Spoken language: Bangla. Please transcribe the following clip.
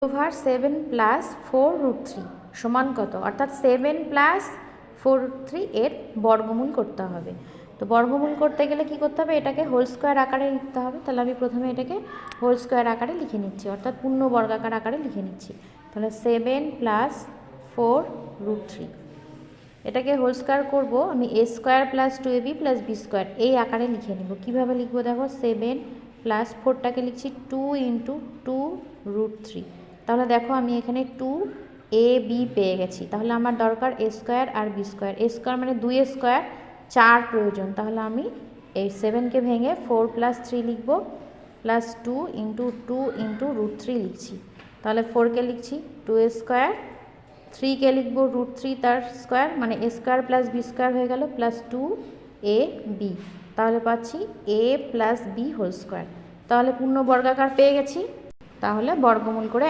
ওভার 7 প্লাস 4√3 সমান কত, অর্থাৎ 7 প্লাস 4√3 এর বর্গমূল করতে হবে। তো বর্গমূল করতে গেলে কি করতে হবে, এটাকে হোল স্কোয়ার আকারে লিখতে হবে। তাহলে আমি প্রথমে এটাকে হোল স্কোয়ার আকারে লিখে নিচ্ছি, অর্থাৎ পূর্ণ বর্গাকার আকারে লিখে নিচ্ছি। তাহলে 7 প্লাস 4√3, এটাকে হোল স্কোয়ার করবো আমি a square plus 2ab plus b square এই আকারে লিখে নেব। কীভাবে লিখবো দেখো, 7 প্লাস 4টাকে লিখছি 2 ইন্টু 2√3। তাহলে দেখো আমি এখানে 2ab পেয়ে গেছি। তাহলে আমার দরকার a স্কোয়ার আর b স্কোয়ার। a স্কোয়ার মানে 2 স্কোয়ার, 4 প্রয়োজন। তাহলে আমি এই 7কে ভেঙে 4 প্লাস 3 লিখবো, প্লাস 2 ইন্টু 2 ইন্টু √3 লিখছি। তাহলে 4কে লিখছি 2 স্কোয়ার, 3কে লিখবো √3 তার স্কোয়ার, মানে a square plus b square হয়ে গেল, প্লাস 2ab। তাহলে পাচ্ছি a plus b whole square. তাহলে পূর্ণ বর্গাকার পেয়ে গেছি। তাহলে বর্গমূল করে